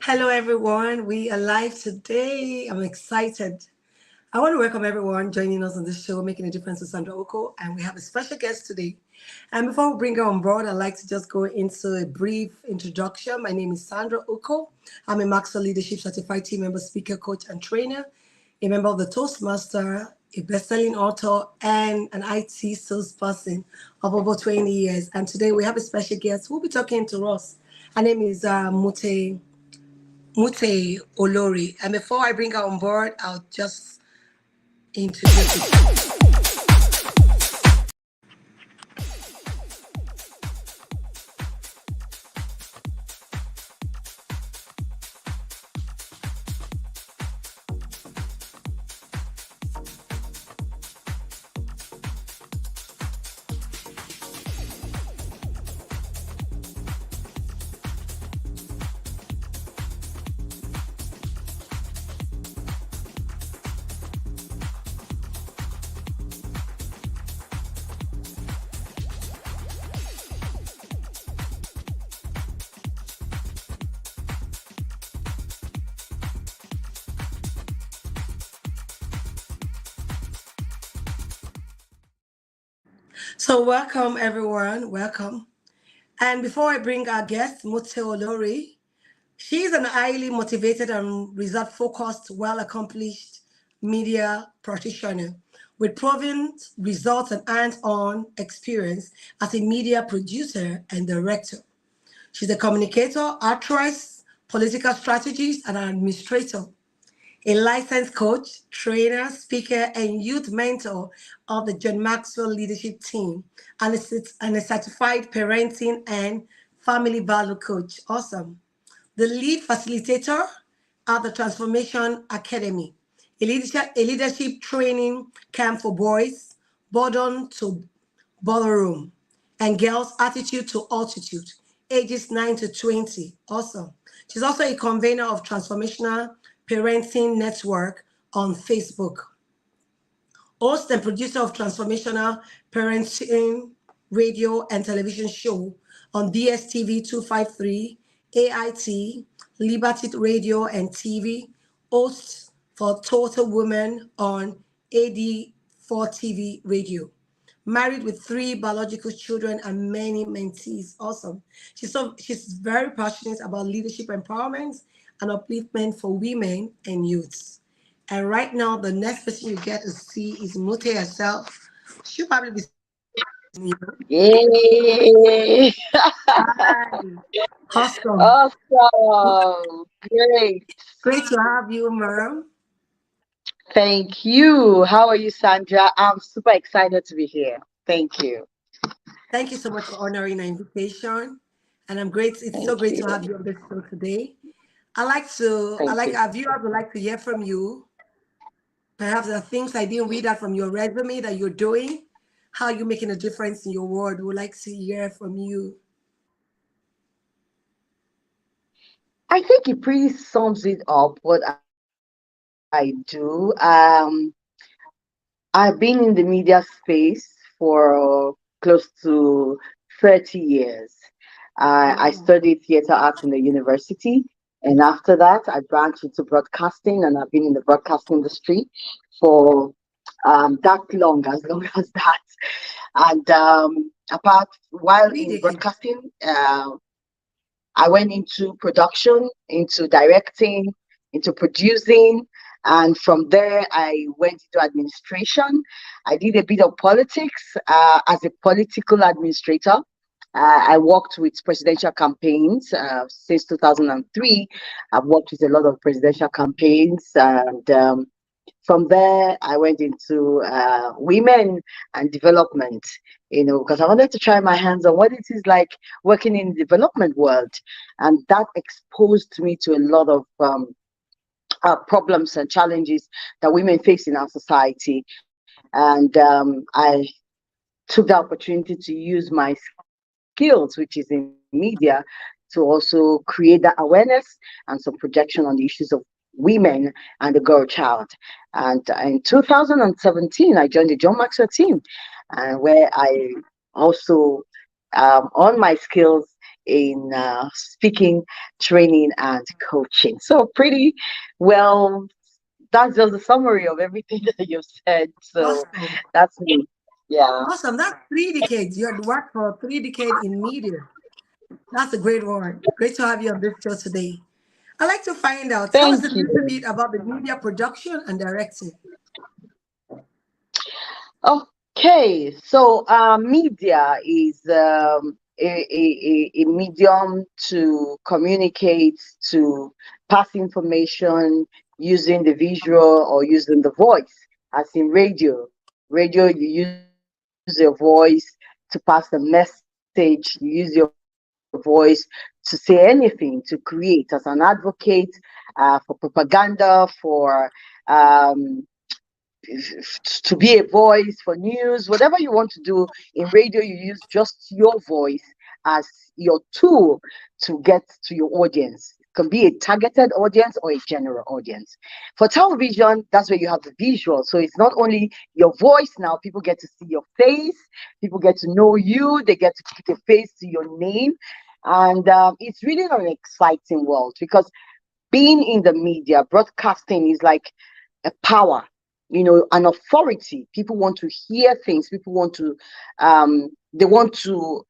Hello, everyone. We are live today. I'm excited. I want to welcome everyone joining us on this show, Making a Difference with Sandra Ukoh. And we have a special guest today. And before we bring her on board, I'd like to just go into a brief introduction. My name is Sandra Ukoh. I'm a Maxwell Leadership Certified Team Member, Speaker, Coach, and Trainer, a member of the Toastmaster, a best-selling author, and an IT salesperson of over 20 years. And today we have a special guest who will be talking to us. Her name is Mute Olori. And before I bring her on board, I'll just introduce it. So welcome everyone. Welcome. And before I bring our guest, Mute Olori, she is an highly motivated and result-focused, well-accomplished media practitioner with proven results and hands-on experience as a media producer and director. She's a communicator, actress, political strategist, and an administrator, a licensed coach, trainer, speaker, and youth mentor of the John Maxwell Leadership Team, and a certified parenting and family value coach. Awesome. The lead facilitator at the Transformation Academy, a leadership training camp for boys, boredom to ballroom, and girls' attitude to altitude, ages 9 to 20. Awesome. She's also a convener of Transformational Parenting Network on Facebook, host and producer of Transformational Parenting radio and television show on DSTV 253, AIT, Liberty Radio and TV, host for Total Women on AD4 TV radio. Married with three biological children and many mentees. Awesome. She's very passionate about leadership empowerment and upliftment for women and youths. And right now, the next person you get to see is Mute herself. She'll probably be you. Yay! Hi. Awesome. Awesome. Great. Great to have you, Mom. Thank you. How are you, Sandra? I'm super excited to be here. Thank you. Thank you so much for honoring our invitation. And I'm great. It's so Thank great to you. have you on this show today. I Thank like you. our viewers would like to hear from you. Perhaps there are things I didn't read out from your resume that you're doing. How you're making a difference in your world. We would like to hear from you. I think it pretty sums it up what I do. I've been in the media space for close to 30 years. I Wow. studied theater arts in the university, and after that, I branched into broadcasting, and I've been in the broadcast industry for that long as that. And apart while Three in decades. broadcasting, I went into production, into directing, into producing, and from there I went into administration. I did a bit of politics as a political administrator. I worked with presidential campaigns since 2003. I've worked with a lot of presidential campaigns, and from there, I went into women and development, because I wanted to try my hands on what it is like working in the development world. And that exposed me to a lot of problems and challenges that women face in our society. And I took the opportunity to use my skills, which is in media, to also create that awareness and some projection on the issues of women and the girl child. And in 2017, I joined the John Maxwell team, where I also on my skills in speaking, training, and coaching. So pretty well. That's just a summary of everything that you've said. So Awesome. that's me. Yeah. Awesome. That's 3 decades. You had worked for 3 decades in media. That's a great one. Great to have you on this show today. I'd like to find out, tell us Thank a little you. bit about the media production and directing. Okay, so media is a medium to communicate, to pass information using the visual or using the voice, as in radio. Radio, you use your voice to pass the message, you use your voice to say anything, to create as an advocate for propaganda, for to be a voice for news, whatever you want to do in radio, you use just your voice as your tool to get to your audience. It can be a targeted audience or a general audience. For television, that's where you have the visual. So it's not only your voice now, people get to see your face, people get to know you, they get to put a face to your name. And it's really an exciting world because being in the media, broadcasting is like a power, an authority. People want to hear things. People want to, they want to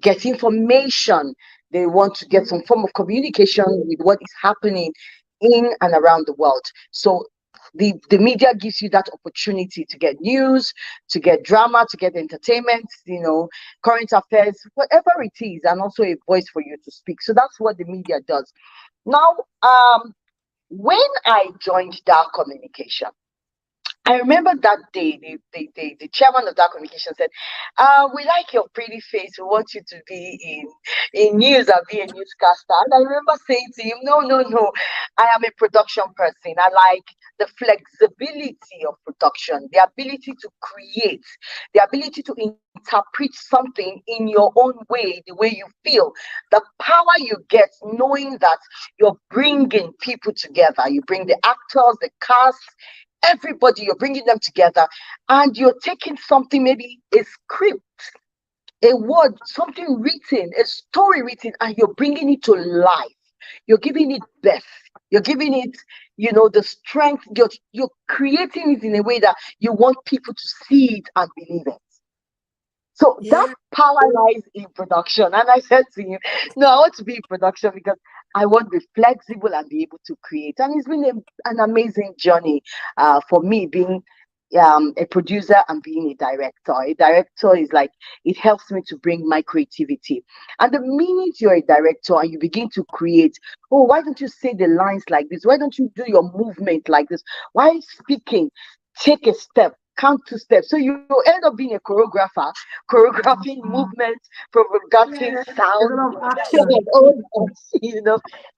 get information. They want to get some form of communication with what is happening in and around the world. So the media gives you that opportunity to get news, to get drama, to get entertainment, current affairs, whatever it is, and also a voice for you to speak. So that's what the media does. Now, when I joined Dark Communication, I remember that day, the chairman of that communication said, we like your pretty face. We want you to be in news and be a newscaster. And I remember saying to him, no, no, no. I am a production person. I like the flexibility of production, the ability to create, the ability to interpret something in your own way, the way you feel, the power you get knowing that you're bringing people together. You bring the actors, the cast, everybody, you're bringing them together, and you're taking something, maybe a script, a word, something written, a story written, and you're bringing it to life. You're giving it birth. You're giving it, the strength. You're creating it in a way that you want people to see it and believe it. So that Yeah, power lies in production. And I said to him, no, I want to be in production because I want to be flexible and be able to create. And it's been an amazing journey for me being a producer and being a director. A director is like, it helps me to bring my creativity. And the minute you're a director and you begin to create, oh, why don't you say the lines like this? Why don't you do your movement like this? Why speaking? Take a step, count 2 steps. So you end up being a choreographer, choreographing movement, choreographing yeah. There's a sound, lot of and action. all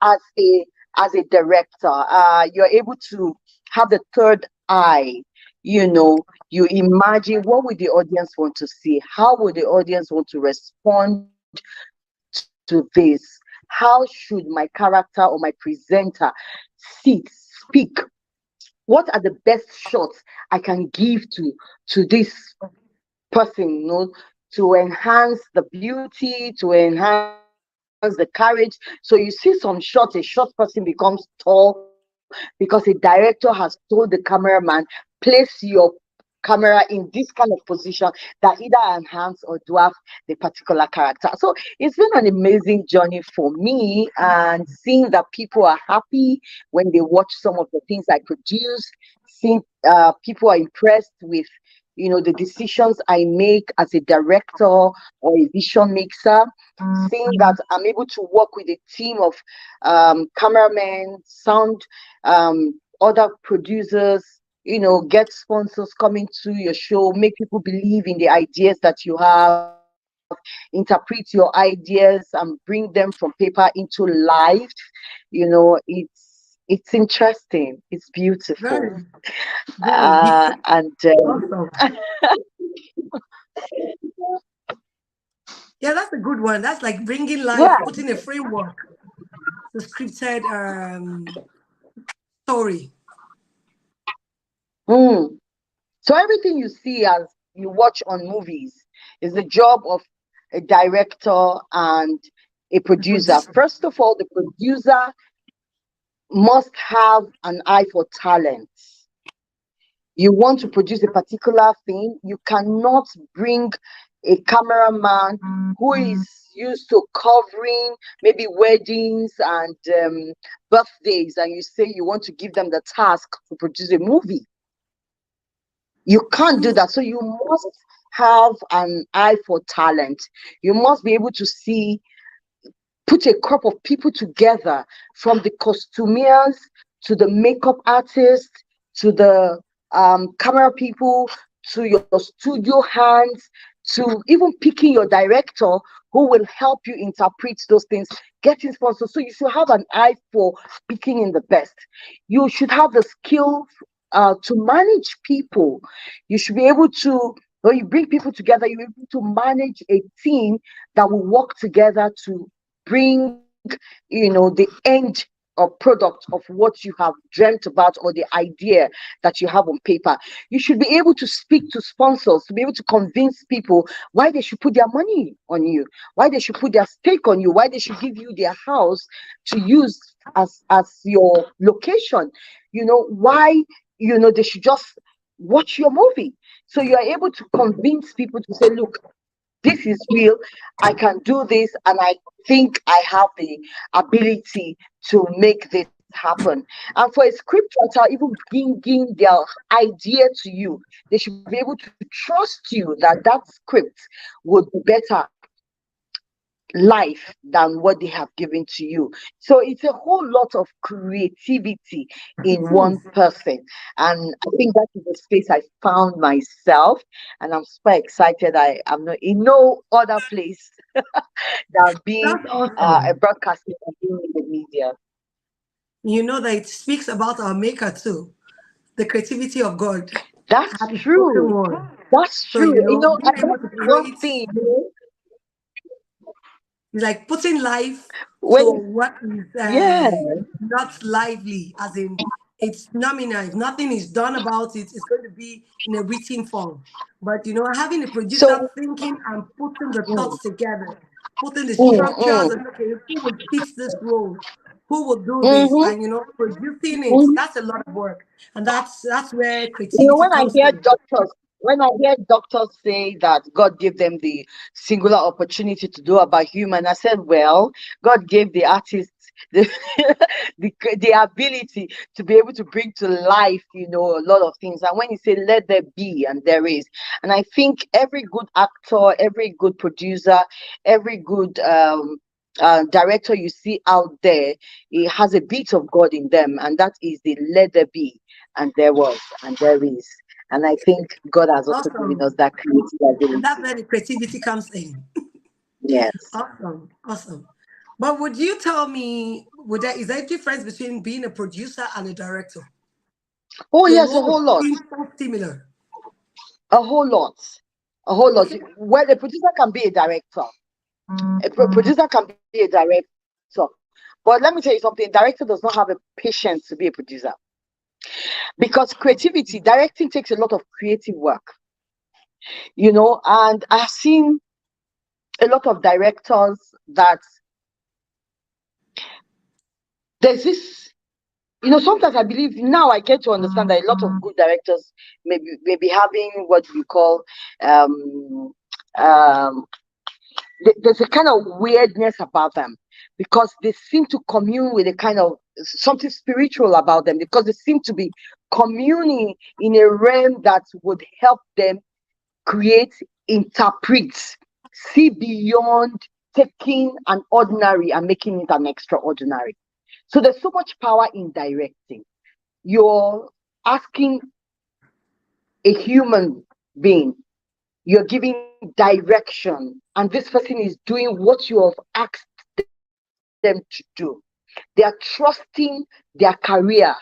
that, as a director. You're able to have the third eye. You imagine, what would the audience want to see? How would the audience want to respond to this? How should my character or my presenter sit, speak? What are the best shots I can give to this person, to enhance the beauty, to enhance the courage? So you see some shots, a short person becomes tall because a director has told the cameraman, place your camera in this kind of position that either enhance or dwarf the particular character. So it's been an amazing journey for me, and seeing that people are happy when they watch some of the things I produce, seeing people are impressed with the decisions I make as a director or a vision mixer, seeing that I'm able to work with a team of cameramen, sound, other producers, get sponsors coming to your show, make people believe in the ideas that you have, interpret your ideas and bring them from paper into life. It's interesting, it's beautiful. Very, very. And Awesome. Yeah, that's a good one. That's like bringing life, yeah. putting a framework to scripted story. Mm. So everything you see as you watch on movies is the job of a director and a The producer? producer. First of all, the producer must have an eye for talent. You want to produce a particular thing, you cannot bring a cameraman who is used to covering maybe weddings and birthdays, and you say you want to give them the task to produce a movie. You can't do True. that. So you must have an eye for talent. You must be able to see, put a crop of people together, from the costumiers to the makeup artists to the camera people to your studio hands to even picking your director who will help you interpret those things, getting sponsors. So you should have an eye for picking in the best. You should have the skill to manage people. You should be able to, when you bring people together, you're able to manage a team that will work together to bring, the end or product of what you have dreamt about, or the idea that you have on paper. You should be able to speak to sponsors, to be able to convince people why they should put their money on you, why they should put their stake on you, why they should give you their house to use as your location. Why, they should just watch your movie. So you are able to convince people to say, look, this is real, I can do this, and I think I have the ability to make this happen. And for a script writer, even bringing their idea to you, they should be able to trust you that that script would be better life than what they have given to you. So it's a whole lot of creativity in It one is. person. And I think that is the space I found myself. And I'm super excited. I'm not in no other place than being That's a awesome. broadcaster and being in the media. You know that it speaks about our maker too, the creativity of God That's at the spoken true. word. That's So, true. being And able that's to one create, thing, is like putting life to when, what is yeah. not lively, as in it's nominal. If nothing is done about it, it's going to be in a written form. But having a producer So, thinking and putting the mm, thoughts together, putting the mm, structures, mm, and okay, who will fit this role, who will do this, mhm, and producing it. mhm. That's a lot of work, and that's where creativity When I comes hear in. doctors, say that God gave them the singular opportunity to do about human, I said, well, God gave the artists the, the ability to be able to bring to life, a lot of things. And when you say let there be, and there is, and I think every good actor, every good producer, every good director you see out there, it has a bit of God in them, and that is the let there be, and there was, and there is. And I think God has also given us Awesome, that creative and that's ability. where the creativity comes in. Yes. Awesome, awesome. But would you tell me, is there a difference between being a producer and a director? Oh, The yes, a role whole lot. seems so similar. A whole lot. A whole lot. Okay. Well, a producer can be a director. Producer can be a director. But let me tell you something, a director does not have a patience to be a producer. Because creativity, directing takes a lot of creative work, and I've seen a lot of directors that there's this, sometimes I believe, now I get to understand that a lot of good directors maybe having what we call um um there's a kind of weirdness about them, because they seem to commune with a kind of something spiritual about them, because they seem to be communing in a realm that would help them create, interpret, see beyond taking an ordinary and making it an extraordinary. So there's so much power in directing. You're asking a human being, you're giving direction, and this person is doing what you have asked them to do. They are trusting their career,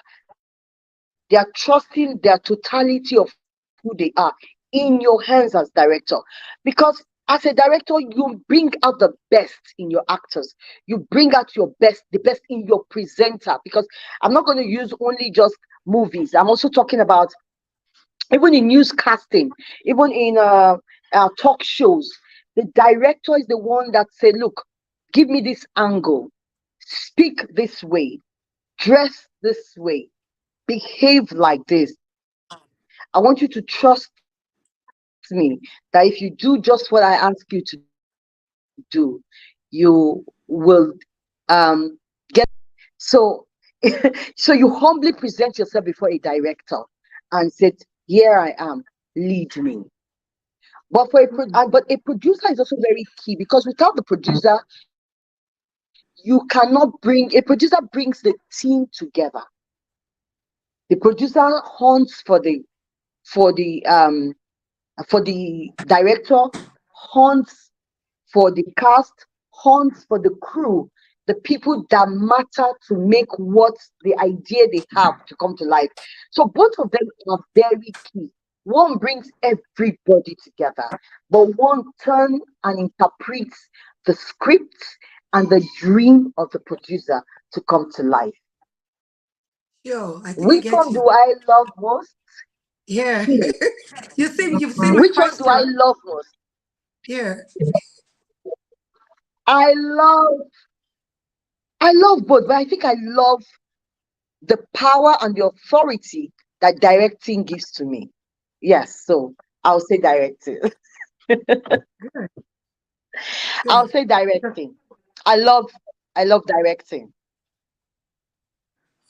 they are trusting their totality of who they are in your hands as director. Because as a director, you bring out the best in your actors, you bring out the best in your presenter. Because I'm not going to use only just movies, I'm also talking about even in newscasting, even in talk shows. The director is the one that say, look, give me this angle, speak this way, dress this way, behave like this. I want you to trust me that if you do just what I ask you to do, you will get so so you humbly present yourself before a director and said, here I am, lead me. But but a producer is also very key, because without the producer, you cannot bring a producer brings the team together. The producer hunts for the director, hunts for the cast, hunts for the crew, the people that matter to make what the idea they have to come to life. So both of them are very key. One brings everybody together, but one turns and interprets the script and the dream of the producer to come to life. Sure, I think I Which get one you. do I love most? Yeah. Hmm. You've seen my Which one do I question. love most? Yeah. I love I love both, but I think I love the power and the authority that directing gives to me. Yes, so I'll say directing. Good. I'll Good. say Because, directing. I love I love directing.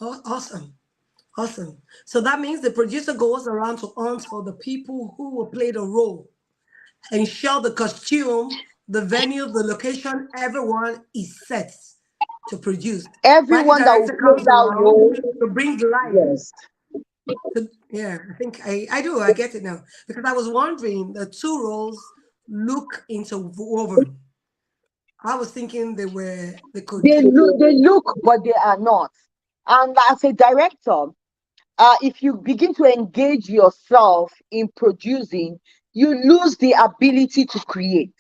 oh, awesome. Awesome. So that means the producer goes around to hunt for the people who will play the role, ensure the costume, the venue, the location, everyone is set to produce. While the Everyone that will director play comes that around role, to bring life. yes. Yeah, I think I do. I get it now. Because I was wondering, the two roles look interwoven. I was thinking they could. They look, but they are not. And as a director, if you begin to engage yourself in producing, you lose the ability to create.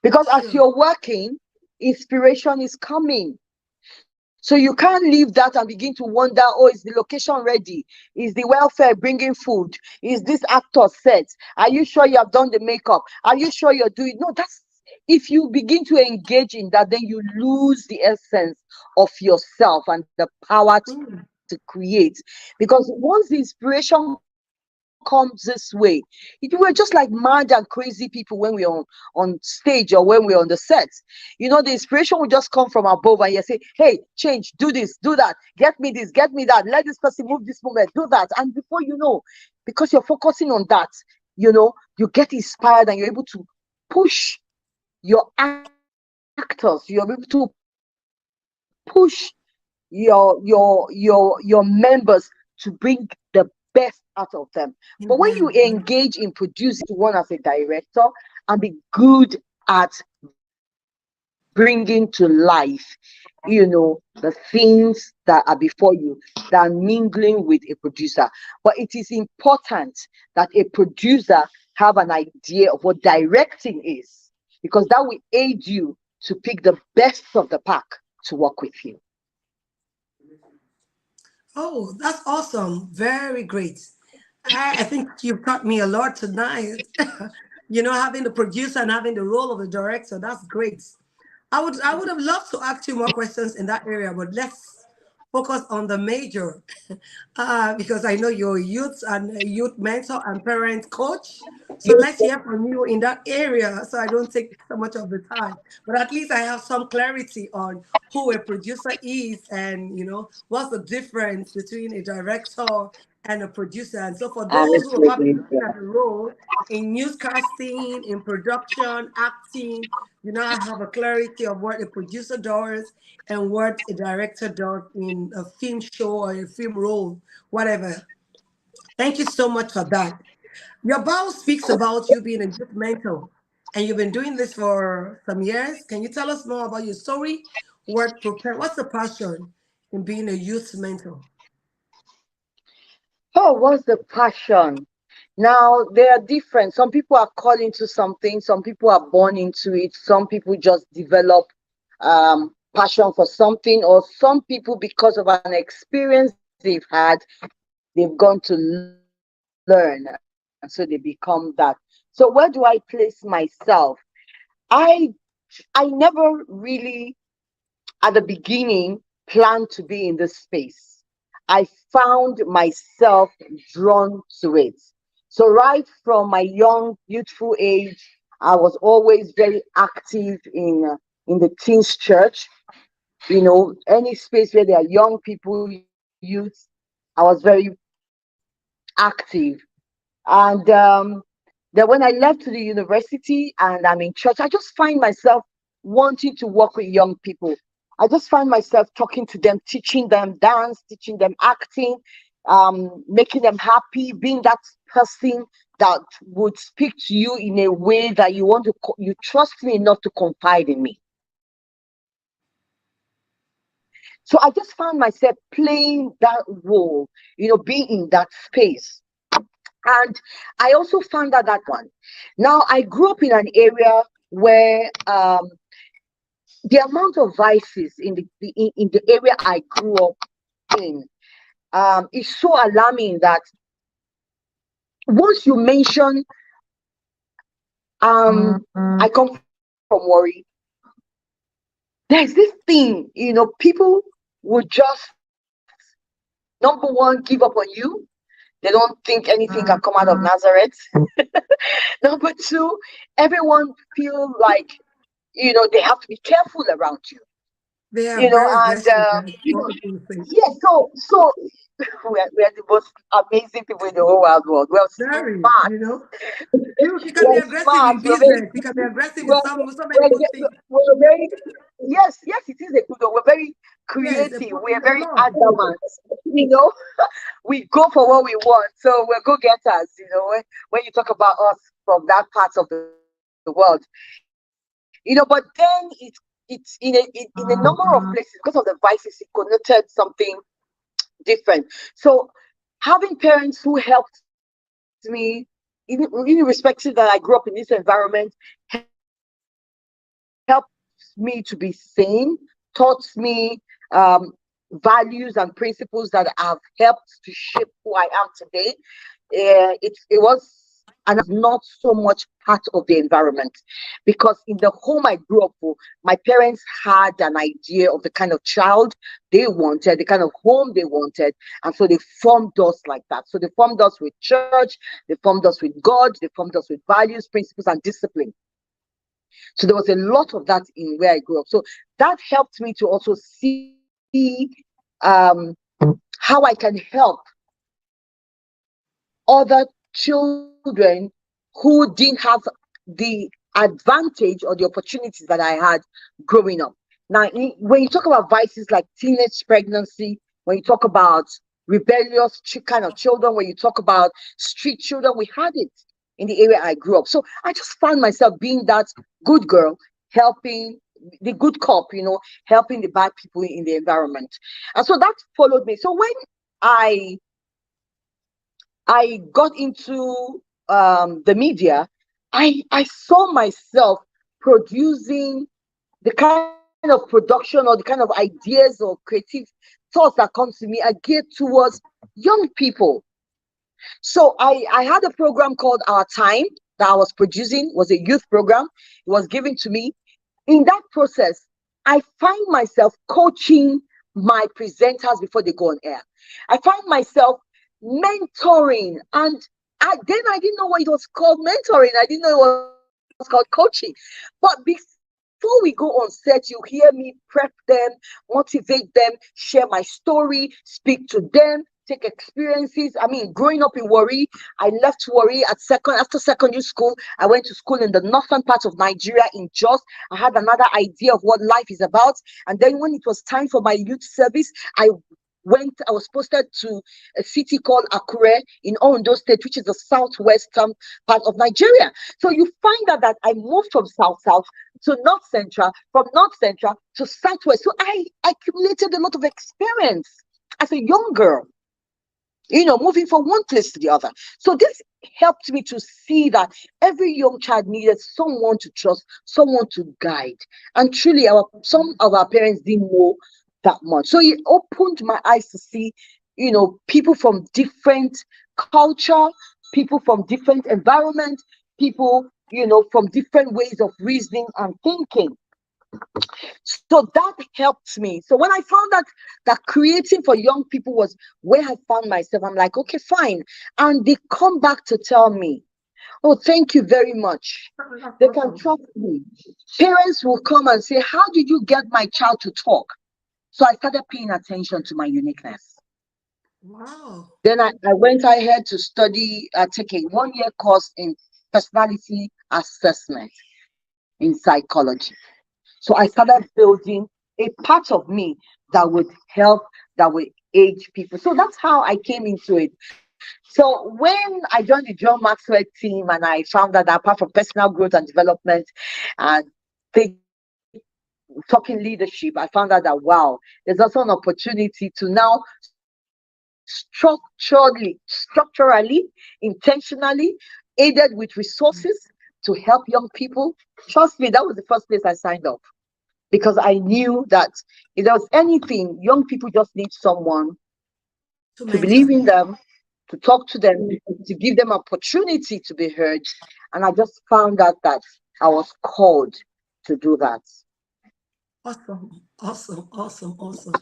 Because as Sure. you're working, inspiration is coming. So you can't leave that and begin to wonder, oh, is the location ready? Is the welfare bringing food? Is this actor set? Are you sure you have done the makeup? Are you sure you're doing? No, that's if you begin to engage in that, then you lose the essence of yourself and the power to Mm, create. Because once the inspiration comes this way, we were just like mad and crazy people when we're on stage or when we're on the set. The inspiration will just come from above and you say, hey, change, do this, do that, get me this, get me that, let this person move this moment, do that. And before you know, because you're focusing on that, you get inspired and you're able to push your actors, you're able to push your members to bring the best out of them. But when you amen. engage in producing, you want as a director and be good at bringing to life, the things that are before you, that are mingling with a producer. But it is important that a producer have an idea of what directing is, because that will aid you to pick the best of the pack to work with you. Oh, that's awesome. Very great. I think you've taught me a lot tonight. Having the producer and having the role of the director, that's great. I would have loved to ask you more questions in that area, but let's focus on the major. Because I know you're youth mentor and parent coach. So let's hear from you in that area so I don't take so much of the time. But at least I have some clarity on who a producer is and, what's the difference between a director and a producer. And so for those who are probably Absolutely. looking at the role in newscasting, in production, acting, I have a clarity of what a producer does and what a director does in a film show or a film role, whatever. Thank you so much for that. Your bio speaks about you being a youth mentor, and you've been doing this for some years. Can you tell us more about your story? What's the passion in being a youth mentor? Oh, what's the passion? Now, they are different. Some people are called into something, some people are born into it, some people just develop passion for something, or some people, because of an experience they've had, they've gone to learn, and so they become that. So, where do I place myself? I I never really, at the beginning, planned to be in this space. I found myself drawn to it. So, right from my young, youthful age, I was always very active in the teens church. Any space where there are young people, youth, I was very active. And then when I left to the university and I'm in church, I just find myself wanting to work with young people. I just find myself talking to them, teaching them dance, teaching them acting, making them happy, being that person that would speak to you in a way that you trust me enough to confide in me. So I just found myself playing that role, being in that space. And I also found out that one. Now, I grew up in an area where the amount of vices in the area I grew up in is so alarming that once you mention, I come from Worry, there's this thing, people would just, number one, give up on you. They don't think anything can come out of Nazareth. Number two, everyone feel like, they have to be careful around you. They are very And aggressive, guys. What people say. yeah, so we are the most amazing people in the whole wide world. We're Very, smart. You can be We're aggressive smart. in business. You can be aggressive in We're, so many we're, good things. we're very, yes, it is a good one. We're very Yes, creative. We're a very lot. adamant. You know, we go for what we want. So we're go getters. When you talk about us from that part of the world, but then it's in a number of places because of the vices, it connoted something different. So having parents who helped me, irrespective that I grew up in this environment, helped me to be sane, taught me values and principles that have helped to shape who I am today. It was and has not so much part of the environment, because in the home I grew up for, my parents had an idea of the kind of child they wanted, the kind of home they wanted, and so they formed us like that. So they formed us with church, they formed us with God, they formed us with values, principles, and discipline. So there was a lot of that in where I grew up. So that helped me to also see um, how I can help other children who didn't have the advantage or the opportunities that I had growing up. Now, when you talk about vices like teenage pregnancy, when you talk about rebellious kind of children, when you talk about street children, we had it in the area I grew up. So I just found myself being that good girl, helping the good cop, helping the bad people in the environment. And so that followed me. So when I I got into the media, I saw myself producing the kind of production or the kind of ideas or creative thoughts that come to me are geared towards young people. So I had a program called Our Time that I was producing, was a youth program. It was given to me. In that process, I find myself coaching my presenters before they go on air. I find myself mentoring, and I didn't know what it was called mentoring. I didn't know it was called coaching. But before we go on set, you hear me prep them, motivate them, share my story, speak to them, take experiences. I mean, growing up in Warri, I left Warri after secondary school. I went to school in the northern part of Nigeria in Jos. I had another idea of what life is about. And then when it was time for my youth service, I was posted to a city called Akure in Ondo State, which is the southwestern part of Nigeria. So you find out that I moved from south to north central, from north central to southwest. So I accumulated a lot of experience as a young girl, moving from one place to the other. So this helped me to see that every young child needed someone to trust, someone to guide. And truly, some of our parents didn't know that much. So it opened my eyes to see, people from different culture, people from different environment, people from different ways of reasoning and thinking. So that helped me. So when I found that creating for young people was where I found myself, I'm like, okay, fine. And they come back to tell me, oh, thank you very much. That's They can awesome. trust me. Parents will come and say, how did you get my child to talk? So I started paying attention to my uniqueness. Wow. Then I went ahead to study, take a 1 year course in personality assessment in psychology. So I started building a part of me that would help, that would age people. So that's how I came into it. So when I joined the John Maxwell team and I found that apart from personal growth and development and talking leadership, I found out that wow, there's also an opportunity to now structurally, intentionally, aided with resources to help young people. Trust me, that was the first place I signed up because I knew that if there was anything, young people just need someone To to believe mentor. in them, to talk to them, to give them opportunity to be heard. And I just found out that I was called to do that. Awesome, awesome, awesome, awesome.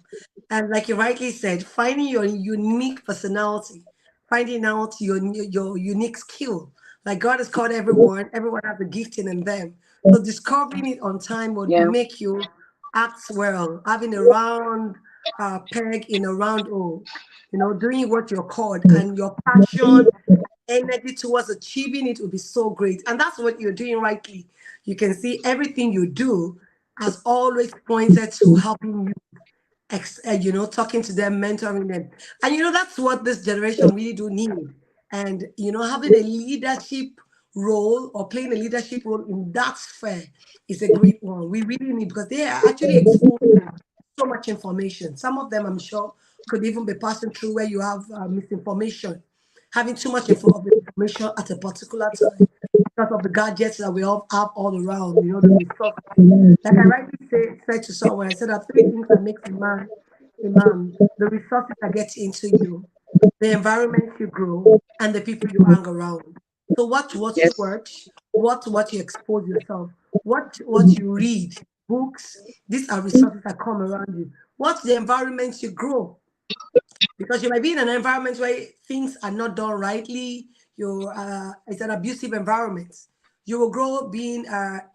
And like you rightly said, finding your unique personality, finding out your unique skill. Like God has called everyone, everyone has a gifting in them. So discovering it on time would Yeah. make you act well, having a round peg in a round hole, doing what you're called and your passion, energy towards achieving it will be so great. And that's what you're doing rightly. You can see everything you do has always pointed to helping you, talking to them, mentoring them. And that's what this generation really do need. And having a leadership role or playing a leadership role in that sphere is a great one. We really need, because they are actually exposed to so much information. Some of them, I'm sure, could even be passing through where you have misinformation, having too much of the information at a particular time because of the gadgets that we all have all around, the resources. Like I rightly said to someone, I said there are three things that makes a man: the resources that get into you, the environment you grow, and the people you hang around. So what you Yes. watch, what you expose yourself, what you read, books, these are resources that come around you. What's the environment you grow? Because you might be in an environment where things are not done rightly. It's an abusive environment. You will grow being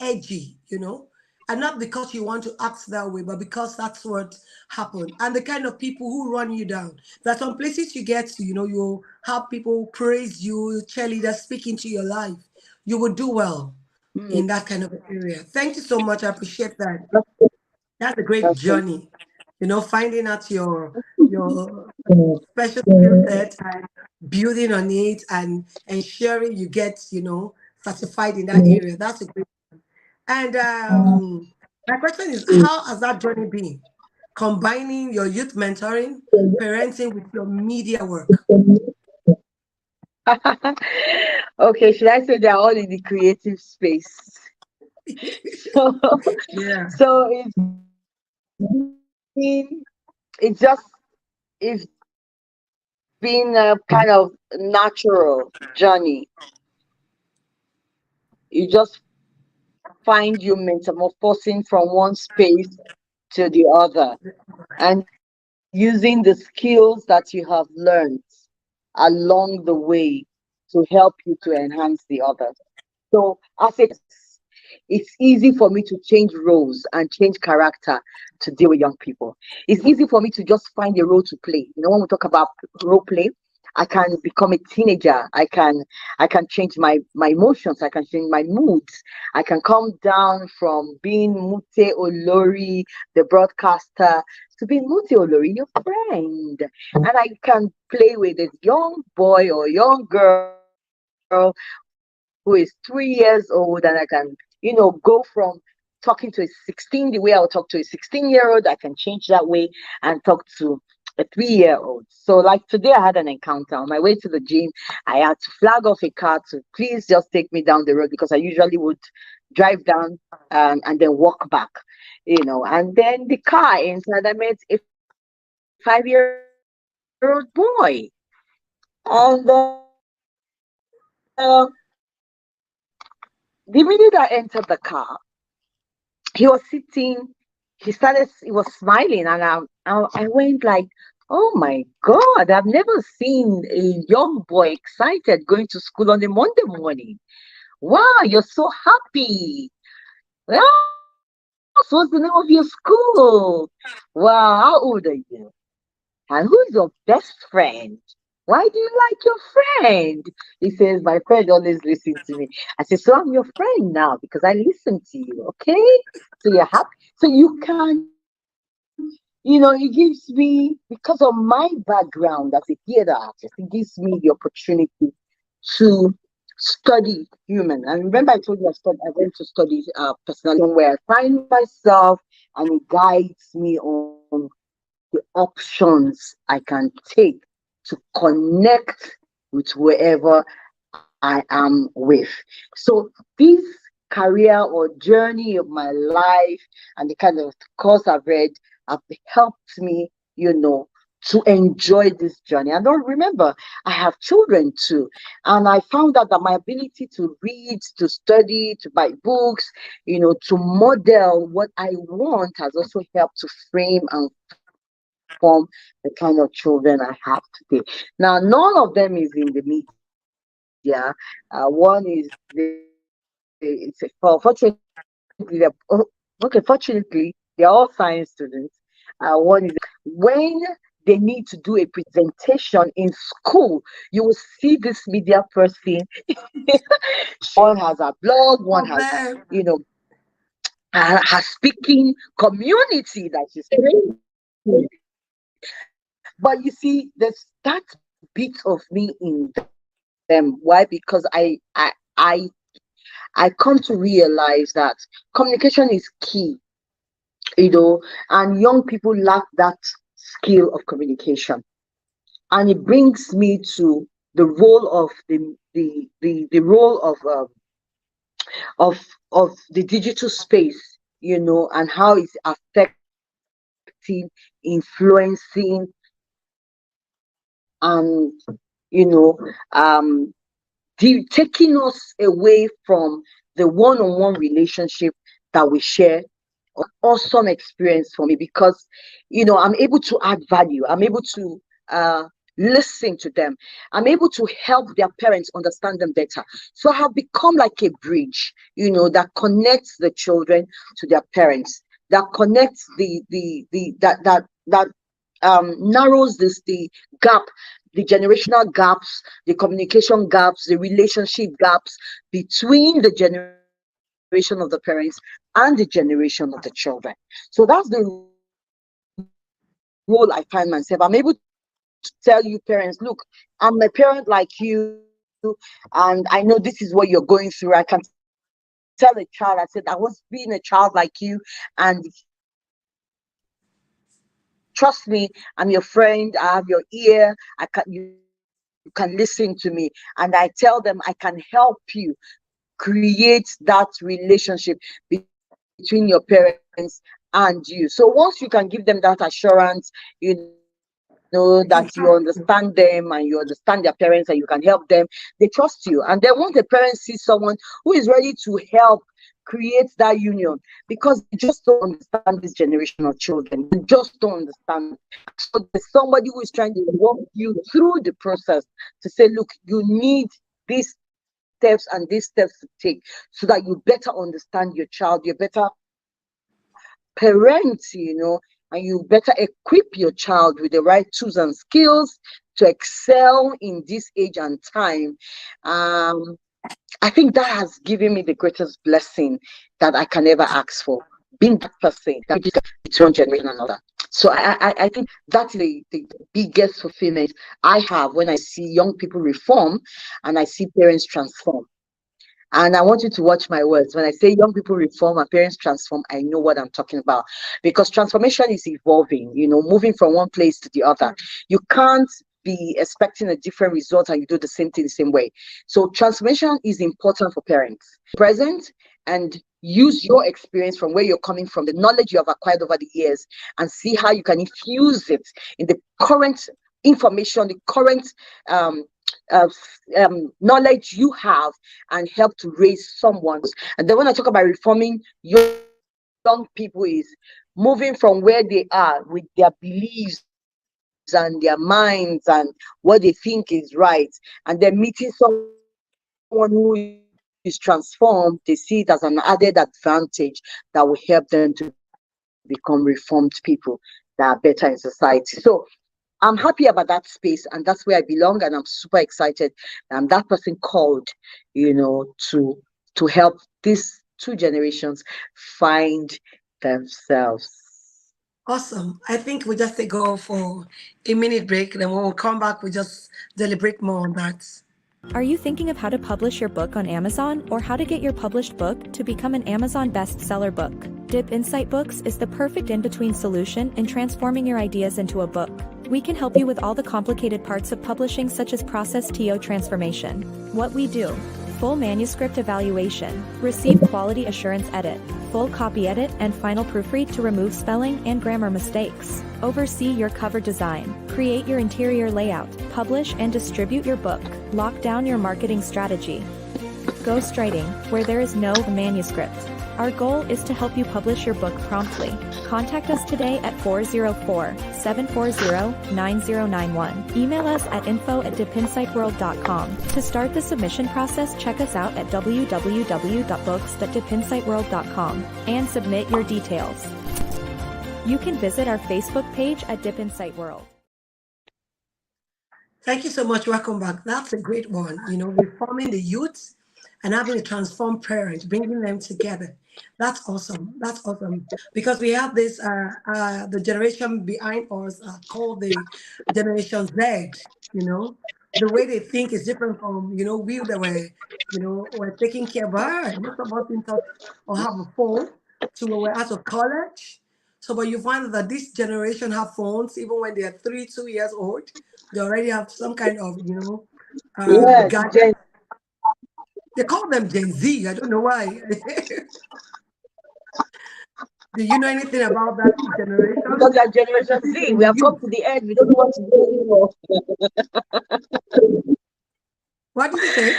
edgy, and not because you want to act that way, but because that's what happened. And the kind of people who run you down. There's some places you get to, you have people praise you, cheerleaders speak into your life. You will do well Mm, in that kind of area. Thank you so much. I appreciate that. that's That's a great that's it. journey. Finding out your special skill set and building on it and ensuring you get, certified in that area. That's a great. And my question is, how has that journey been? Combining your youth mentoring, parenting with your media work. Okay, should I say they're all in the creative space? So, Yeah. so it's just it's been a kind of natural journey. You just find you metamorphosing from one space to the other and using the skills that you have learned along the way to help you to enhance the others. So, as it's easy for me to change roles and change character to deal with young people. It's easy for me to just find a role to play. When we talk about role play, I can become a teenager. I can change my emotions. I can change my moods. I can come down from being Mute Olori, the broadcaster, to being Mute Olori, your friend. And I can play with a young boy or young girl who is 3 years old, and I can, go from talking to a 16 the way I would talk to a 16-year-old. I can change that way and talk to a 3-year-old. So, like today, I had an encounter on my way to the gym. I had to flag off a car to please just take me down the road because I usually would drive down and then walk back, And then the car inside, I met a 5-year-old boy. And the The minute I entered the car, he was sitting, he was smiling, and I went like, oh my God, I've never seen a young boy excited going to school on a Monday morning. Wow, you're so happy. Well, what's the name of your school? Wow, how old are you? And who's your best friend? Why do you like your friend? He says, my friend always listens to me. I say, so I'm your friend now because I listen to you, okay? So you're happy. So you can, it gives me, because of my background as a theater artist, it gives me the opportunity to study human. And remember, I told you I went to study personality, where I find myself, and it guides me on the options I can take to connect with whoever I am with. So this career or journey of my life and the kind of course I've read have helped me, to enjoy this journey. And don't remember, I have children too. And I found out that my ability to read, to study, to buy books, to model what I want has also helped to frame and form the kind of children I have today. Now, none of them is in the media. One is fortunately, fortunately, they're all science students. One is when they need to do a presentation in school, you will see this media person. One has a blog, one Oh, has, man. you know, her speaking community that she's creating. But you see, there's that bit of me in them. Why? Because I come to realize that communication is key, and young people lack that skill of communication. And it brings me to the role of the role of the digital space, and how it's affecting, influencing, and taking us away from the one-on-one relationship that we share. Awesome experience for me because I'm able to add value. I'm able to listen to them. I'm able to help their parents understand them better. So I have become like a bridge, that connects the children to their parents, that connects the that narrows the gap, the generational gaps, the communication gaps, the relationship gaps between the generation of the parents and the generation of the children. So that's the role I find myself. I'm able to tell you, parents, look, I'm a parent like you, and I know this is what you're going through. I can tell a child, I said, I was being a child like you, and trust me, I'm your friend. I have your ear. You can listen to me. And I tell them I can help you create that relationship between your parents and you. So once you can give them that assurance, that you understand them and you understand their parents and you can help them, they trust you. And then once the parents see someone who is ready to help create that union, because they just don't understand this generation of children. They just don't understand them. So there's somebody who is trying to walk you through the process to say, look, you need these steps and these steps to take so that you better understand your child, you better parent, and you better equip your child with the right tools and skills to excel in this age and time. I think that has given me the greatest blessing that I can ever ask for, being that person that bridges the gap between one generation and another. So I think that is the biggest fulfillment I have when I see young people reform and I see parents transform. And I want you to watch my words. When I say young people reform and parents transform, I know what I'm talking about. Because transformation is evolving, moving from one place to the other. You can't be expecting a different result and you do the same thing the same way. So transformation is important for parents. Present and use your experience from where you're coming from, the knowledge you have acquired over the years, and see how you can infuse it in the current information, the current knowledge you have and help to raise someone's. And then when I talk about reforming young people, is moving from where they are with their beliefs and their minds and what they think is right, and then meeting someone who is transformed. They see it as an added advantage that will help them to become reformed people that are better in society. So I'm happy about that space, and that's where I belong, and I'm super excited. I'm that person called, that person called, to help these two generations find themselves. Awesome. I think we just go for a minute break. Then when we come back, we just deliberate more on that. Are you thinking of how to publish your book on Amazon or how to get your published book to become an Amazon bestseller book? Dip Insight Books is the perfect in-between solution in transforming your ideas into a book. We can help you with all the complicated parts of publishing, such as process TO transformation. What we do: full manuscript evaluation, receive quality assurance edit, full copy edit and final proofread to remove spelling and grammar mistakes, oversee your cover design, create your interior layout, publish and distribute your book, lock down your marketing strategy. Ghostwriting, where there is no manuscript. Our goal is to help you publish your book promptly. Contact us today at 404-740-9091. Email us at info@dipinsightworld.com. To start the submission process, check us out at www.books.dipinsightworld.com and submit your details. You can visit our Facebook page at Dip Insight World. Thank you so much. Welcome back. That's a great one. Reforming the youth and having a transformed parent, bringing them together. That's awesome. That's awesome. Because we have this, the generation behind us called the Generation Z. The way they think is different from, we that were taking care of her. Most of us didn't touch or have a phone to when we're out of college. So, but you find that this generation have phones even when they are 2 years old. They already have some kind of, Yes, gadget. They call them Gen Z. I don't know why. Do you know anything about that generation? because we are Generation Z. We have come Youth. to the end. We don't know what to do anymore. What did you say?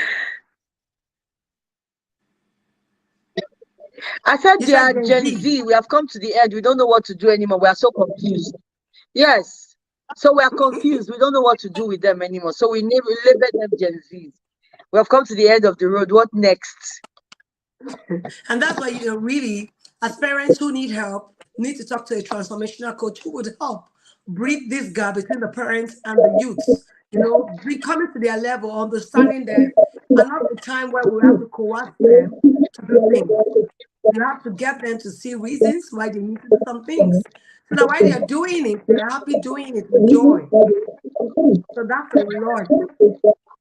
I said You they said are Gen Gen Z. Z. We have come to the end. We don't know what to do anymore. We are so confused. Yes. So we are confused. We don't know what to do with them anymore. So we label them Gen Zs. We have come to the end of the road. What next? And that's why, really, as parents who need help, need to talk to a transformational coach who would help bridge this gap between the parents and the youths. Be coming to their level, understanding them, and not the time where we have to coerce them to do things. You have to get them to see reasons why they need to do some things. So that while they're doing it, they're happy doing it with joy. So that's a lot.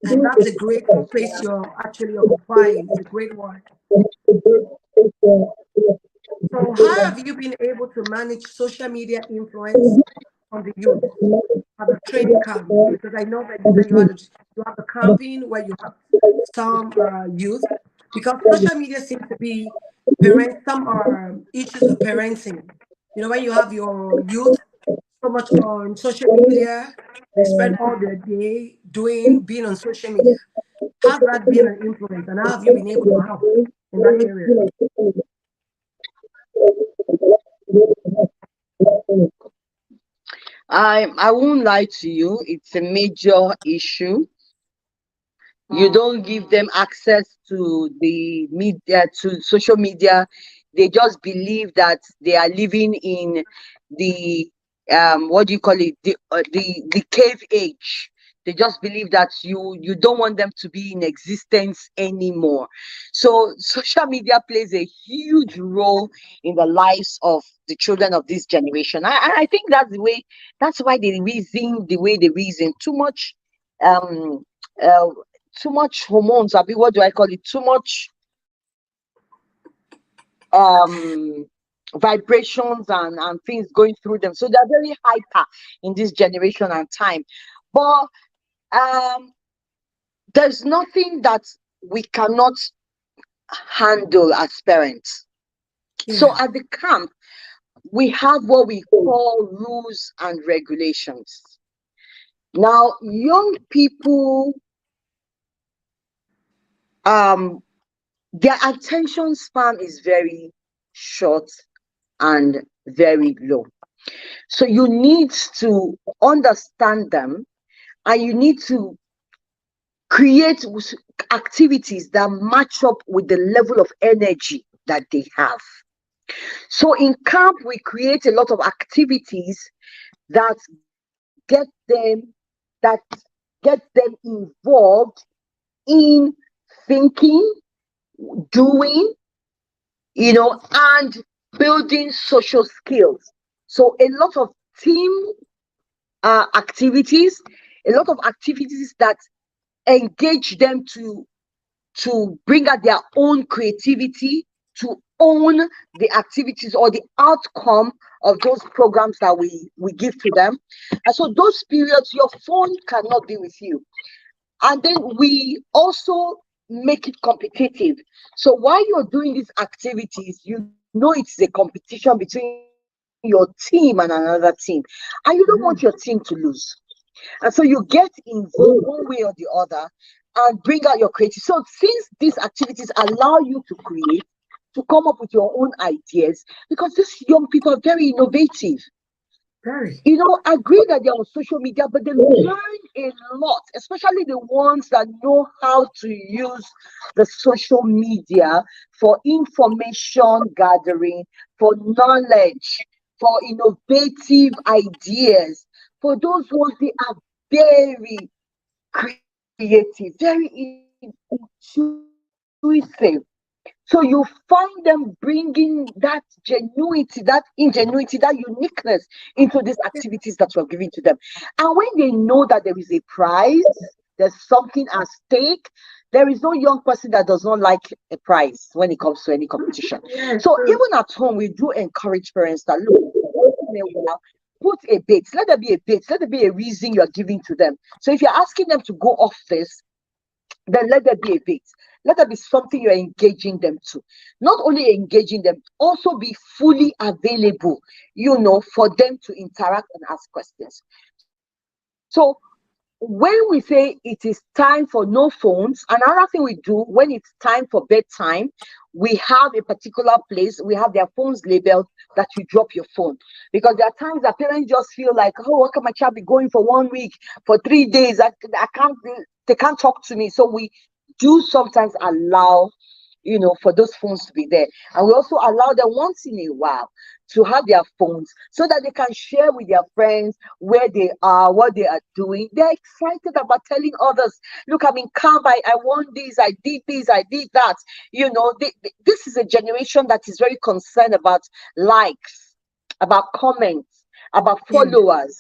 And that's a great space you're actually occupying. It's a great one. So how have you been able to manage social media influence on the youth at the training camp? Because I know that you said you have the camping where you have some youth. Because social media seems to be some are issues with parenting. When you have your youth so much on social media, they spend all their day being on social media. How's that been an influence, and how have you been able to help in that area? I won't lie to you. It's a major issue. You don't give them access to the media, to social media. They just believe that they are living in the what do you call it, the cave age. They just believe that you don't want them to be in existence anymore. So social media plays a huge role in the lives of the children of this generation. I think that's why they reason the way they reason. Um uh, Too much hormones. What do I call it? Too much um vibrations and things going through them. So they're very hyper in this generation and time. But um there's nothing that we cannot handle as parents. So Yeah. at the camp, we have what we call rules and regulations. Now, young people um their attention span is very short and very low. So you need to understand them, and you need to create activities that match up with the level of energy that they have. So in camp, we create a lot of activities that get them that get them involved in thinking, doing, and building social skills. So a lot of team activities, a lot of activities that engage them to bring out their own creativity, to own the activities or the outcome of those programs that we give to them. And so those periods, your phone cannot be with you. And then we also make it competitive. So while you're doing these activities, you know it's a competition between your team and another team, and you don't want your team to lose. And so you get involved one way or the other and bring out your creativity. So since these activities allow you to create, to come up with your own ideas, because these young people are very innovative. Very. I agree that they're on social media, but they learn a lot, especially the ones that know how to use the social media for information gathering, for knowledge, for innovative ideas. For those ones, they are very creative, very intuitive. So you find them bringing that genuity, that ingenuity, that uniqueness into these activities that we're giving to them. And when they know that there is a prize, there's something at stake, there is no young person that does not like a prize when it comes to any competition. So even at home, we do encourage parents that look, put a bait, let there be a bait, let there be a reason you're giving to them. So if you're asking them to go off this, then let there be a bait. Let there be something you're engaging them to. Not only engaging them, also be fully available, for them to interact and ask questions. So when we say it is time for no phones, another thing we do when it's time for bedtime, we have a particular place, we have their phones labeled that you drop your phone. Because there are times that parents just feel like, oh, what can my child be going for 1 week, for 3 days? I can't, they can't talk to me. So we do sometimes allow, for those phones to be there. And we also allow them once in a while to have their phones so that they can share with their friends where they are, what they are doing. They're excited about telling others, look, I'm in camp, I won this, I did this, I did that. This is a generation that is very concerned about likes, about comments, about followers.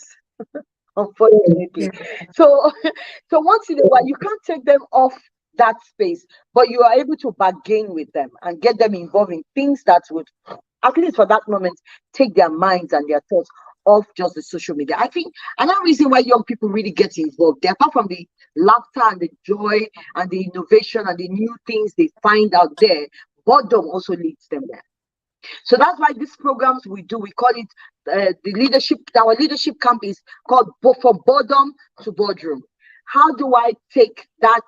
Unfortunately. So once in a while, you can't take them off that space, but you are able to bargain with them and get them involved in things that would, at least for that moment, take their minds and their thoughts off just the social media. I think another reason why young people really get involved, apart from the laughter and the joy and the innovation and the new things they find out there, boredom also leads them there. So that's why these programs we do, we call it the leadership. Our leadership camp is called From Boredom to Boardroom. How do I take that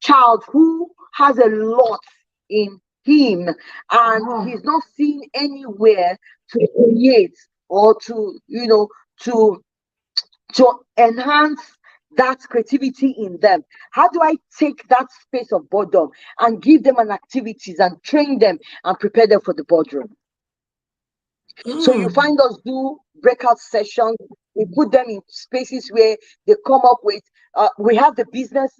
child who has a lot in him and he's not seen anywhere to create or to enhance that creativity in them? How do I take that space of boredom and give them an activities and train them and prepare them for the boardroom? So you find us do breakout sessions. We put them in spaces where they come up with, we have the business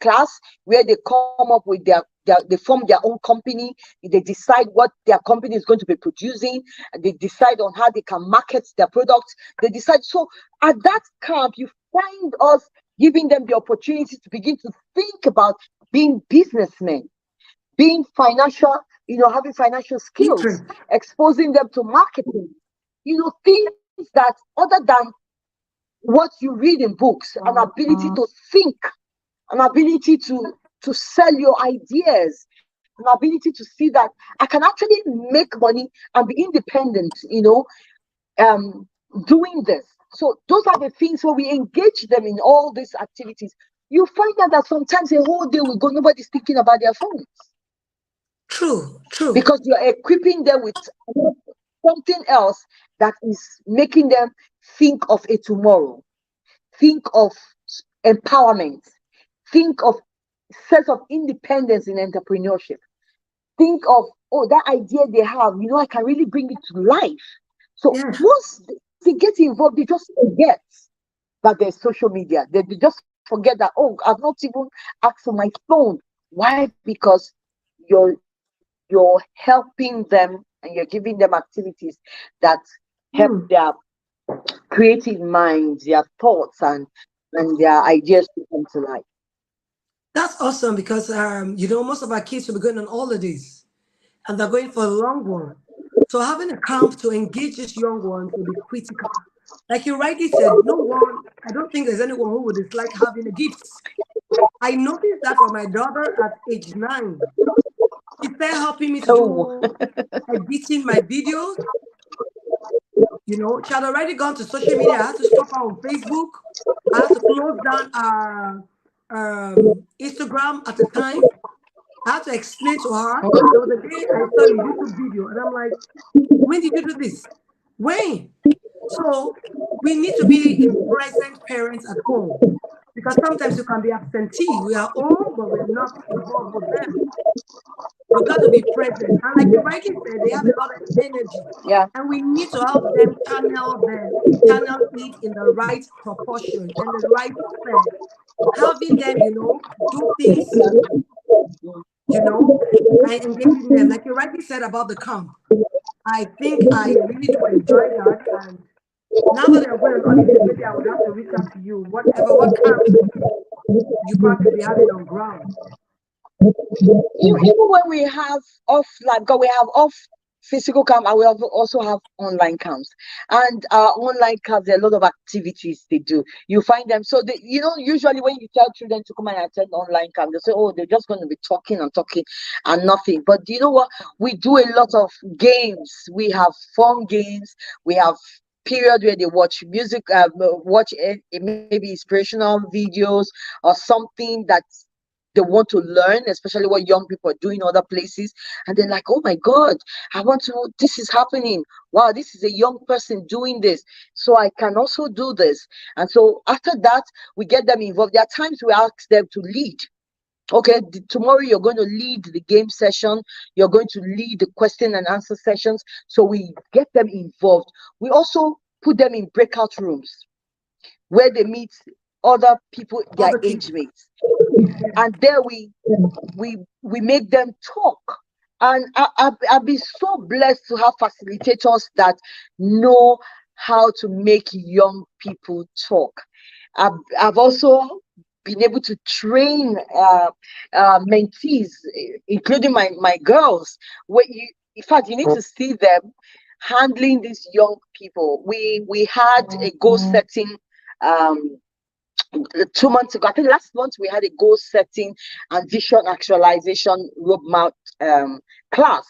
class where they come up with they form their own company. They decide what their company is going to be producing. And they decide on how they can market their products. They decide. So at that camp, you find us giving them the opportunity to begin to think about being businessmen, being financial, having financial skills, exposing them to marketing, things that other than what you read in books, an ability to think, an ability to sell your ideas, an ability to see that I can actually make money and be independent, doing this. So those are the things where we engage them in all these activities you find out that sometimes a whole day will go, nobody's thinking about their phones. True, true. Because you're equipping them with something else that is making them think of a tomorrow, think of empowerment, think of sense of independence in entrepreneurship, think of, oh, that idea they have, I can really bring it to life. So Yeah. once they get involved, they just forget that there's social media. They just forget that, oh, I've not even asked for my phone. Why? Because you're helping them and you're giving them activities that help their creative minds, their thoughts, and their ideas to come to life. That's awesome because most of our kids will be going on holidays and they're going for a long one. So having a camp to engage these young ones will be critical. Like you rightly said, no one, I don't think there's anyone who would dislike having a gift. I noticed that for my daughter at age 9. She started helping me to Oh, do editing my videos. She had already gone to social media. I had to stop her on Facebook. I had to close down our Instagram at the time. I had to explain to her. There was a day I saw a YouTube video, and I'm like, when did you do this? When? So we need to be a present parents at home because sometimes you can be absentee. We are home, but we're not involved with them. We got to be present. And like you rightly said, they have a lot of energy. yeah. And we need to help channel it in the right proportion and the right sphere. Having them, do things, you know, and engaging them. Like you rightly said about the camp. I think I really do enjoy that. And now that they're going on holidays, maybe I would have to reach out to you. What camps you probably be having on ground. Even when we have off physical camp, and we also have online camps. And online camps, there are a lot of activities they do. You find them, so they, usually when you tell children to come and attend online camp, they say, oh, they're just going to be talking and talking and nothing. But you know what? We do a lot of games. We have fun games. We have period where they watch music, watch maybe inspirational videos or something that they want to learn, especially what young people are doing in other places. And they're like, oh my God, I want to know this is happening. Wow, this is a young person doing this. So I can also do this. And so after that, we get them involved. There are times we ask them to lead. Okay, tomorrow you're going to lead the game session. You're going to lead the question and answer sessions. So we get them involved. We also put them in breakout rooms where they meet other people, their Other age kids. mates. And there we make them talk. And I've been so blessed to have facilitators that know how to make young people talk. I've also been able to train mentees, including my girls. In fact, you need to see them handling these young people. We had a goal setting 2 months ago. I think last month we had a goal setting and vision actualization roadmap class,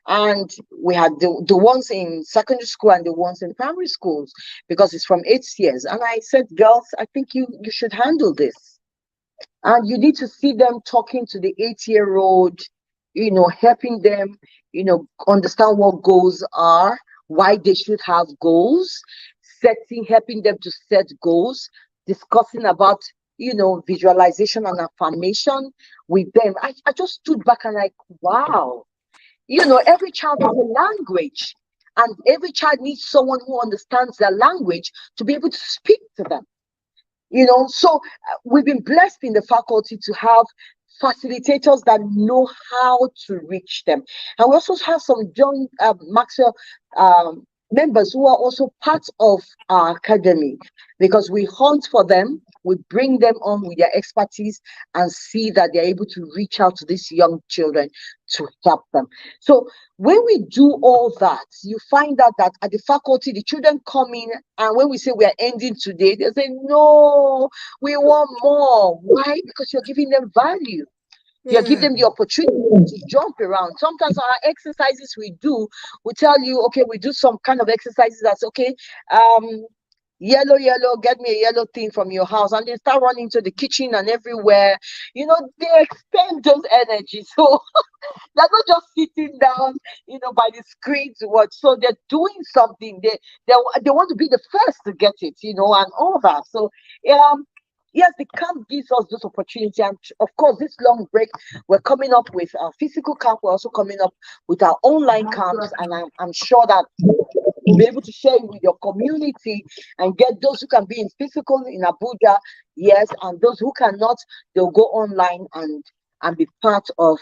and we had the ones in secondary school and the ones in primary schools because it's from 8 years. And I said, girls, I think you should handle this, and you need to see them talking to the 8-year-old, helping them, understand what goals are, why they should have goals, helping them to set goals, discussing about visualization and affirmation with them. I just stood back and like, wow, every child has a language, and every child needs someone who understands their language to be able to speak to them. So we've been blessed in the faculty to have facilitators that know how to reach them. And we also have some John Maxwell members who are also part of our academy, because we hunt for them, we bring them on with their expertise and see that they're able to reach out to these young children to help them. So when we do all that, you find out that at the faculty, the children come in, and when we say we are ending today, they say, no, we want more. Why? Because you're giving them value. You give them the opportunity to jump around. Sometimes our exercises we do, we tell you, okay, we do some kind of exercises that's okay. yellow, yellow, get me a yellow thing from your house, and they start running to the kitchen and everywhere. They expend those energies. So they're not just sitting down, by the screen to watch. So they're doing something. They want to be the first to get it, and all that. So yes, the camp gives us this opportunity, and of course, this long break, we're coming up with our physical camp. We're also coming up with our online camps, and I'm sure that you'll be able to share it with your community and get those who can be in physical in Abuja, yes, and those who cannot, they'll go online and be part of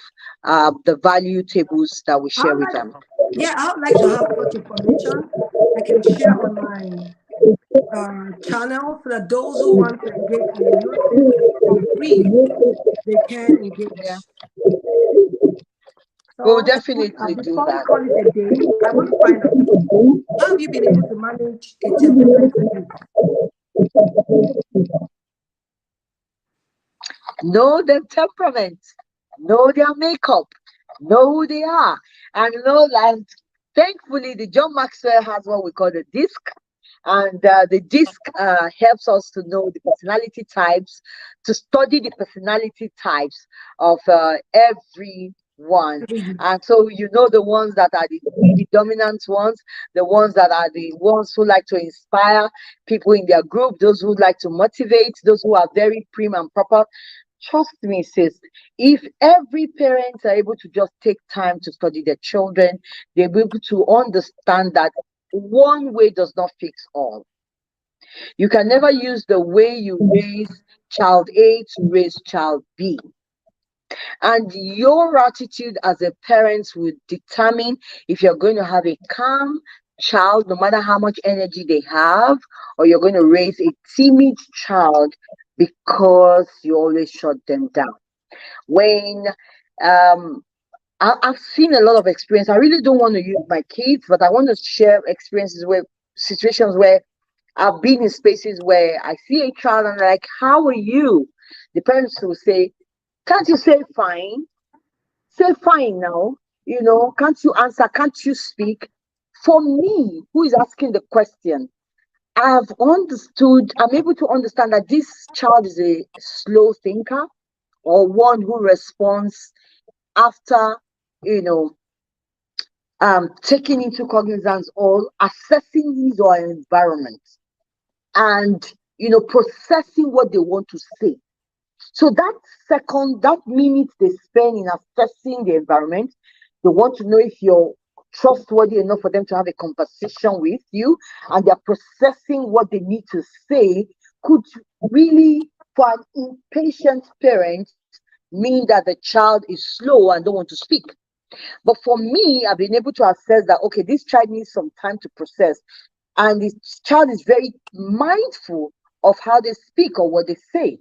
the value tables that we share with them. Yeah, I would like to have such information I can share on my channel so that those who want to engage in the youth for free, they can Yeah, engage. we'll So, definitely do before we that. call it a day, I want to find out, how have you been able to manage a temperamental youth? Know their temperament, know their makeup, know who they are, and know that thankfully the John Maxwell has what we call the disc. And the disc helps us to know the personality types, to study the personality types of everyone. And so the ones that are the dominant ones, the ones that are the ones who like to inspire people in their group, those who like to motivate, those who are very prim and proper. Trust me, sis, if every parent are able to just take time to study their children, they'll be able to understand that one way does not fix all. You can never use the way you raise child A to raise child B. And your attitude as a parent will determine if you're going to have a calm child, no matter how much energy they have, or you're going to raise a timid child because you always shut them down. When I've seen a lot of experience. I really don't want to use my kids, but I want to share experiences where situations where I've been in spaces where I see a child and I'm like, how are you? The parents will say, can't you say fine? Say fine now. Can't you answer? Can't you speak? For me, who is asking the question, I'm able to understand that this child is a slow thinker or one who responds after, taking into cognizance or assessing his or her environment and, processing what they want to say. So that minute they spend in assessing the environment, they want to know if you're trustworthy enough for them to have a conversation with you, and they're processing what they need to say, could really, for an impatient parent, mean that the child is slow and don't want to speak. But for me, I've been able to assess that, okay, this child needs some time to process. And this child is very mindful of how they speak or what they say.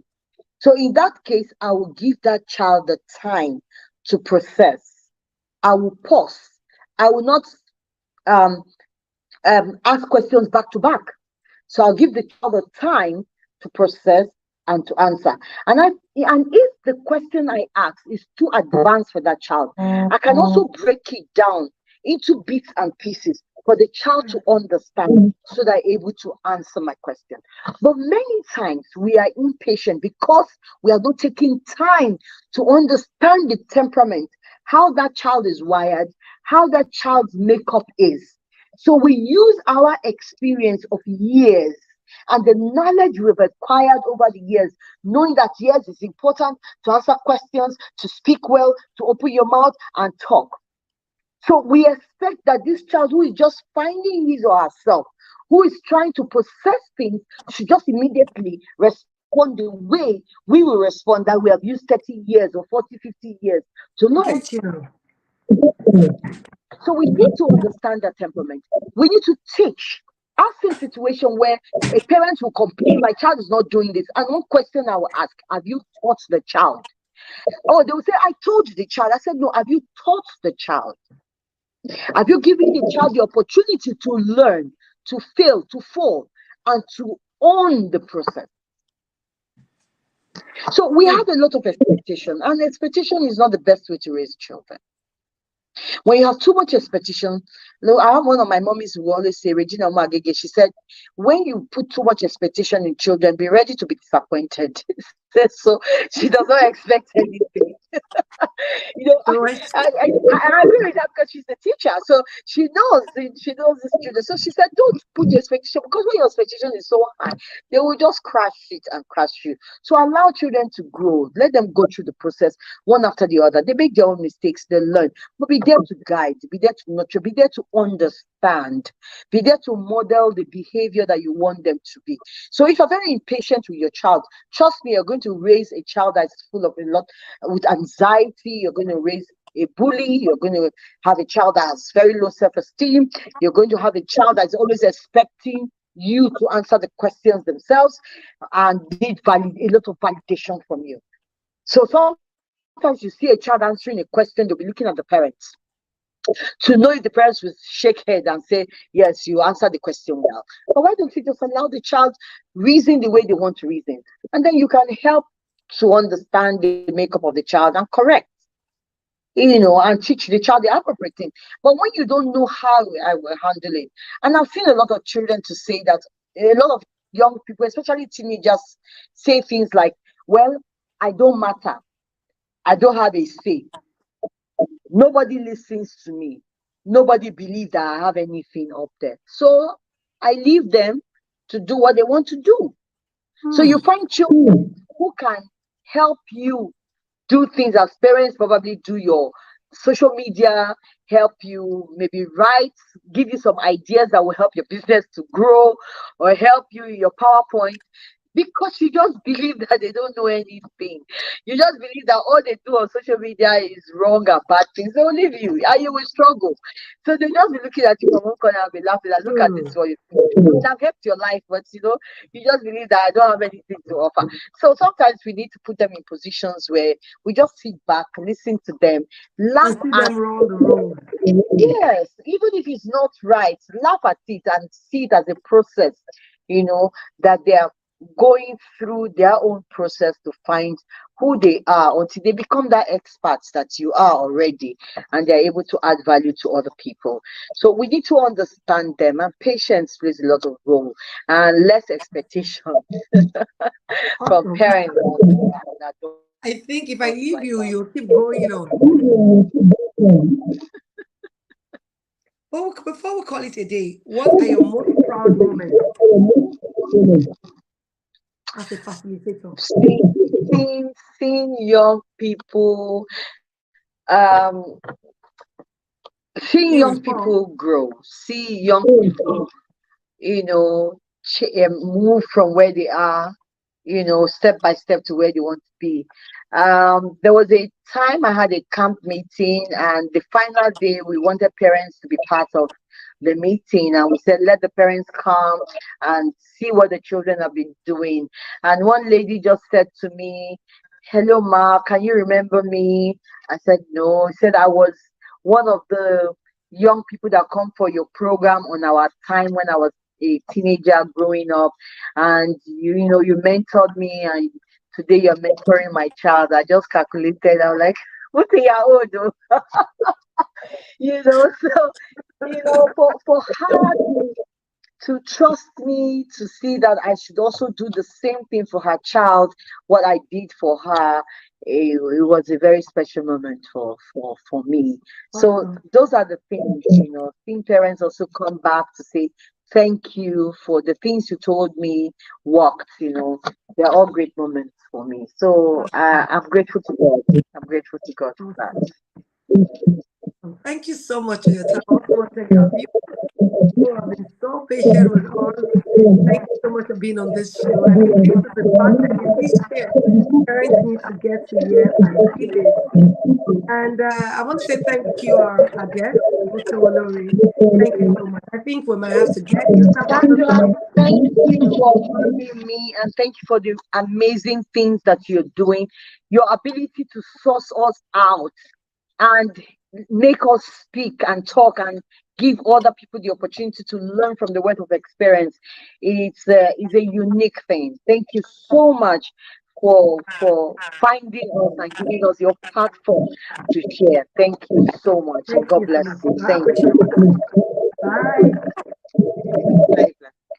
So in that case, I will give that child the time to process. I will pause. I will not ask questions back to back. So I'll give the child the time to process and to answer. And if the question I ask is too advanced for that child, I can also break it down into bits and pieces for the child to understand so they're able to answer my question. But many times we are impatient because we are not taking time to understand the temperament, how that child is wired, how that child's makeup is. So we use our experience of years and the knowledge we've acquired over the years, knowing that yes, it's important to answer questions, to speak well, to open your mouth and talk. So we expect that this child who is just finding his or herself, who is trying to process things, should just immediately respond the way we will respond that we have used 30 years or 40, 50 years to learn. Get you. So we need to understand that temperament. We need to teach. I've seen a situation where a parent will complain, my child is not doing this. And one question I will ask, have you taught the child? Oh, they will say, I told the child. I said, no, have you taught the child? Have you given the child the opportunity to learn, to fail, to fall, and to own the process? So we have a lot of expectation, and expectation is not the best way to raise children. When you have too much expectation, I have one of my mommies who always say, Regina Magege, she said, when you put too much expectation in children, be ready to be disappointed. So she does not expect anything. You know, I agree with that because she's a teacher, so she knows the students. So she said, don't put your expectation, because when your expectation is so high, they will just crash it and crash you. So allow children to grow, let them go through the process one after the other. They make their own mistakes, they learn, but be there to guide, be there to nurture, be there to understand, be there to model the behavior that you want them to be. So if you're very impatient with your child, trust me, you're going to raise a child that's full of a lot with anxiety. You're going to raise a bully. You're going to have a child that has very low self-esteem. You're going to have a child that's always expecting you to answer the questions themselves and need a lot of validation from you. So sometimes you see a child answering a question, they'll be looking at the parents to know if the parents will shake head and say, yes, you answered the question well. But why don't you just allow the child reason the way they want to reason? And then you can help to understand the makeup of the child and correct, and teach the child the appropriate thing. But when you don't know how I will handle it, and I've seen a lot of children to say that, a lot of young people, especially teenagers, say things like, well, I don't matter. I don't have a say. Nobody listens to me. Nobody believes that I have anything up there. So I leave them to do what they want to do. So you find children who can help you do things as parents, probably do your social media, help you maybe write, give you some ideas that will help your business to grow, or help you in your PowerPoint, because you just believe that they don't know anything. You just believe that all they do on social media is wrong and bad things. They'll leave you and you will struggle. So they'll just be looking at you from one corner and be laughing and look at this for you. It would have helped your life, but you just believe that I don't have anything to offer. So sometimes we need to put them in positions where we just sit back, listen to them, laugh and see at them roll the road. yes, even if it's not right, laugh at it and see it as a process, that they are going through their own process to find who they are until they become that experts that you are already, and they're able to add value to other people. So we need to understand them, and patience plays a lot of role, and less expectation from Awesome. parents. I think if I leave you, you'll keep going on. But before we call it a day, what are your most proud moments as a facilitator? Seeing young people, um, seeing In young response, people grow, see young people, move from where they are, step by step to where they want to be. There was a time I had a camp meeting, and the final day we wanted parents to be part of the meeting, and we said, let the parents come and see what the children have been doing. And one lady just said to me, hello Ma, can you remember me? I said no. She said, I was one of the young people that come for your program on our time when I was a teenager growing up, and you mentored me, and today you're mentoring my child. I just calculated, I'm like, what are you old? So for her to trust me, to see that I should also do the same thing for her child, what I did for her, it was a very special moment for me. So those are the things, seeing parents also come back to say thank you for the things you told me worked. They're all great moments for me. So I'm grateful to God. I'm grateful to God for that. thank you so much for your time. I also want to thank our people who have been so patient with us. Thank you so much for being on this show. I think this is the content you need to share. Parents need to get to hear and see this. And I want to say thank you, our guest, Mr. Olori. Thank you so much. I think we might have to get you some other Sandra, time. thank you for having me, and thank you for the amazing things that you're doing. Your ability to source us out and make us speak and talk and give other people the opportunity to learn from the wealth of experience. It's a unique thing. Thank you so much for finding us and giving us your platform to share. Thank you so much, and Thank God you, bless Sandra. you. I Thank appreciate you. it. Bye. Bye.